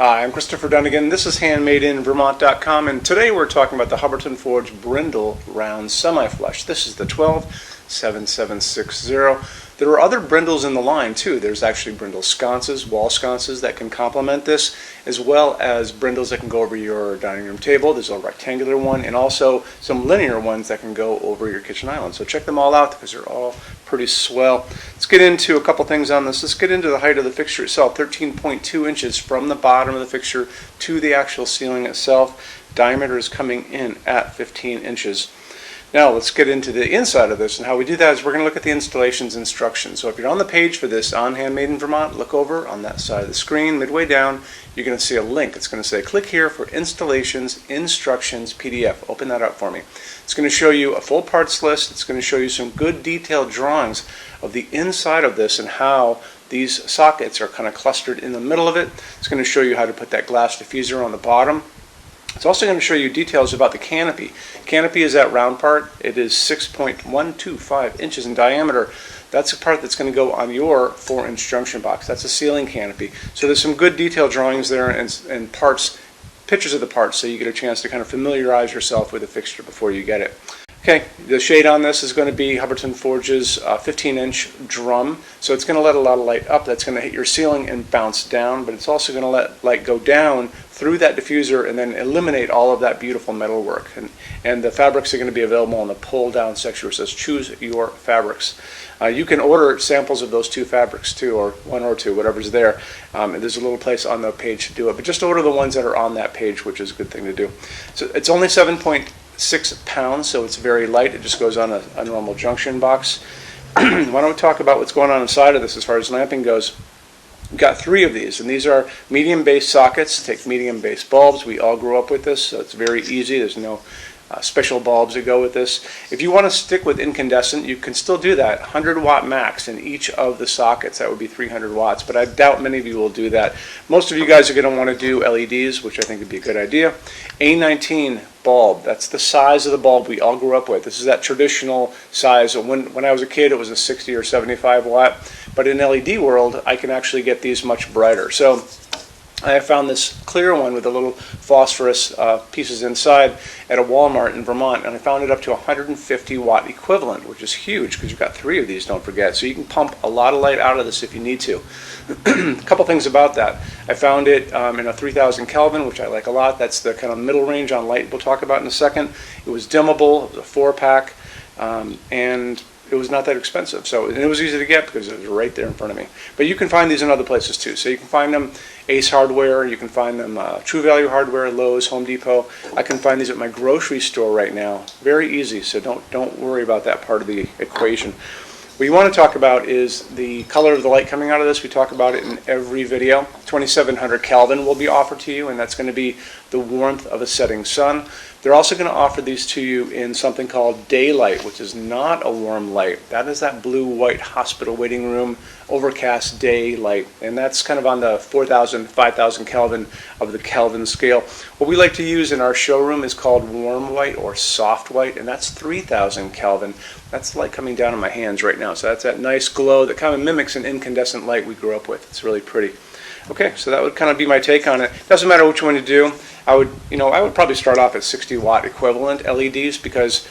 Hi, I'm Christopher Dunnigan. This is HandmadeInVermont.com, and today we're talking about the Hubbardton Forge Brindille round semi-flush. This is the 127760. There are other Brindells in the line too. There's actually Brindille sconces, wall sconces that can complement this, as well as Brindells that can go over your dining room table. There's a rectangular one, and also some linear ones that can go over your kitchen island. So check them all out because they're all pretty swell. Let's get into a couple things on this. Let's get into the height of the fixture itself. 13.2 inches from the bottom of the fixture to the actual ceiling itself. Diameter is coming in at 15 inches. Now let's get into the inside of this, and how we do that is we're going to look at the installations instructions. So if you're on the page for this on Handmade in Vermont, look over on that side of the screen. Midway down, you're going to see a link. It's going to say click here for installations instructions PDF. Open that up for me. It's going to show you a full parts list. It's going to show you some good detailed drawings of the inside of this and how these sockets are kind of clustered in the middle of it. It's going to show you how to put that glass diffuser on the bottom. It's also going to show you details about the canopy. Canopy is that round part. It is 6.125 inches in diameter. That's a part that's going to go on your 4-inch junction box. That's a ceiling canopy. So there's some good detailed drawings there and parts, pictures of the parts, so you get a chance to kind of familiarize yourself with the fixture before you get it. Okay, the shade on this is going to be Hubbardton Forge's 15-inch drum. So it's going to let a lot of light up. That's going to hit your ceiling and bounce down, but it's also going to let light go down through that diffuser and then eliminate all of that beautiful metal work. And the fabrics are going to be available in the pull-down section where it says choose your fabrics. You can order samples of those two fabrics too, or one or two, whatever's there. There's a little place on the page to do it, but just order the ones that are on that page, which is a good thing to do. So it's only 7.6 pounds, so it's very light. It just goes on a normal junction box. Why don't we talk about what's going on inside of this as far as lamping goes. We've got 3 of these, and these are medium base sockets. Take medium base bulbs. We all grew up with this, so it's very easy. There's no special bulbs that go with this. If you want to stick with incandescent, you can still do that. 100 watt max in each of the sockets. That would be 300 watts, but I doubt many of you will do that. Most of you guys are going to want to do LEDs, which I think would be a good idea. A19 bulb. That's the size of the bulb we all grew up with. This is that traditional size. When I was a kid, it was a 60 or 75 watt, but in LED world, I can actually get these much brighter. So I found this clear one with the little phosphorus pieces inside at a Walmart in Vermont, and I found it up to 150 watt equivalent, which is huge because you've got 3 of these, don't forget. So you can pump a lot of light out of this if you need to. A couple things about that. I found it in a 3000 Kelvin, which I like a lot. That's the kind of middle range on light we'll talk about in a second. It was dimmable, it was a 4-pack, and it was not that expensive. And it was easy to get because it was right there in front of me. But you can find these in other places too. So you can find them Ace Hardware, you can find them True Value Hardware, Lowe's, Home Depot. I can find these at my grocery store right now. Very easy, so don't worry about that part of the equation. What you want to talk about is the color of the light coming out of this. We talk about it in every video. 2700 Kelvin will be offered to you, and that's going to be the warmth of a setting sun. They're also going to offer these to you in something called daylight, which is not a warm light. That is that blue-white hospital waiting room overcast daylight, and that's kind of on the 4000, 5000 Kelvin of the Kelvin scale. What we like to use in our showroom is called warm white or soft white, and that's 3000 Kelvin. That's the light coming down on my hands right now. So that's that nice glow that kind of mimics an incandescent light we grew up with. It's really pretty. Okay, so that would kind of be my take on it. Doesn't matter which one you do. I would probably start off at 60 watt equivalent LEDs because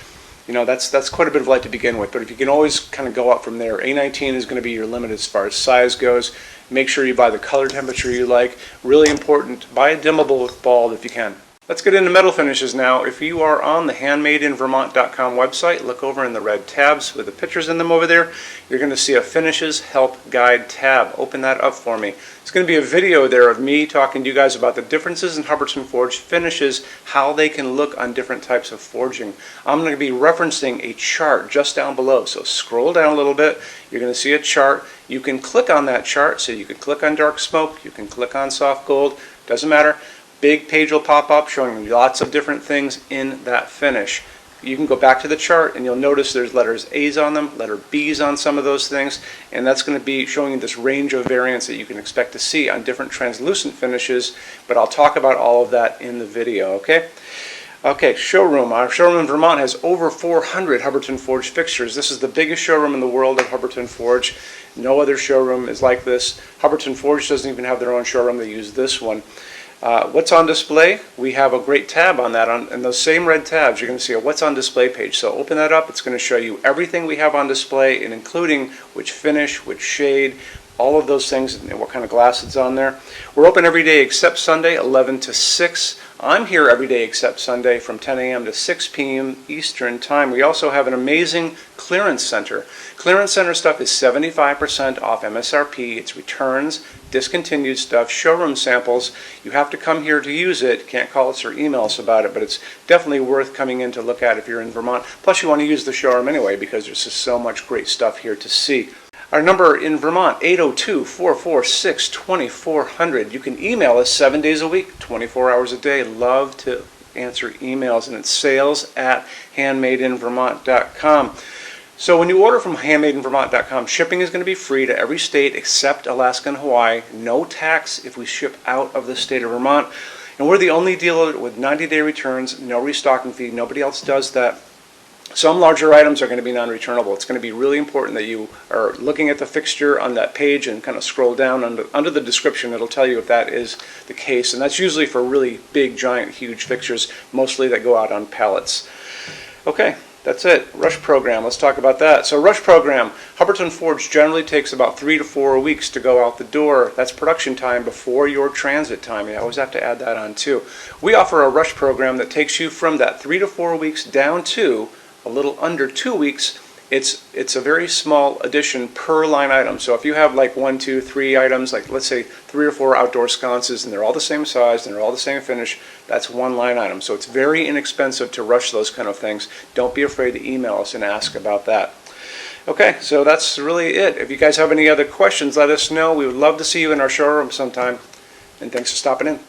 that's quite a bit of light to begin with. But if you can always kind of go up from there, A19 is going to be your limit as far as size goes. Make sure you buy the color temperature you like. Really important, buy a dimmable bulb if you can. Let's get into metal finishes now. If you are on the HandmadeInVermont.com website, look over in the red tabs with the pictures in them over there. You're going to see a Finishes Help Guide tab. Open that up for me. It's going to be a video there of me talking to you guys about the differences in Hubbardton Forge finishes, how they can look on different types of forging. I'm going to be referencing a chart just down below, so scroll down a little bit. You're going to see a chart. You can click on that chart, so you can click on dark smoke, you can click on soft gold, doesn't matter. Big page will pop up showing you lots of different things in that finish. You can go back to the chart and you'll notice there's letters A's on them, letter B's on some of those things, and that's going to be showing you this range of variants that you can expect to see on different translucent finishes, but I'll talk about all of that in the video, okay? Okay, showroom. Our showroom in Vermont has over 400 Hubbardton Forge fixtures. This is the biggest showroom in the world of Hubbardton Forge. No other showroom is like this. Hubbardton Forge doesn't even have their own showroom. They use this one. What's on display? We have a great tab on that. And those same red tabs, you're going to see a what's on display page. So open that up. It's going to show you everything we have on display, and including which finish, which shade, all of those things, and what kind of glass it's on there. We're open every day except Sunday, 11 to 6. I'm here every day except Sunday from 10 a.m. to 6 p.m. Eastern Time. We also have an amazing clearance center. Clearance center stuff is 75% off MSRP. It's returns, discontinued stuff, showroom samples. You have to come here to use it. Can't call us or email us about it, but it's definitely worth coming in to look at if you're in Vermont. Plus, you want to use the showroom anyway because there's just so much great stuff here to see. Our number in Vermont, 802-446-2400. You can email us 7 days a week, 24 hours a day. Love to answer emails, and it's sales@HandmadeInVermont.com. So when you order from HandmadeInVermont.com, shipping is going to be free to every state except Alaska and Hawaii. No tax if we ship out of the state of Vermont. And we're the only dealer with 90-day returns, no restocking fee. Nobody else does that. Some larger items are going to be non-returnable. It's going to be really important that you are looking at the fixture on that page and kind of scroll down under the description. It'll tell you if that is the case. And that's usually for really big, giant, huge fixtures, mostly that go out on pallets. Okay, that's it. Rush program. Let's talk about that. So rush program, Hubbardton Forge generally takes about 3 to 4 weeks to go out the door. That's production time before your transit time. You always have to add that on too. We offer a rush program that takes you from that 3 to 4 weeks down to a little under 2 weeks. It's a very small addition per line item. So if you have like 1, 2, 3 items, like let's say 3 or 4 outdoor sconces, and they're all the same size and they're all the same finish, that's one line item. So it's very inexpensive to rush those kind of things. Don't be afraid to email us and ask about that. Okay, so that's really it. If you guys have any other questions, let us know. We would love to see you in our showroom sometime. And thanks for stopping in.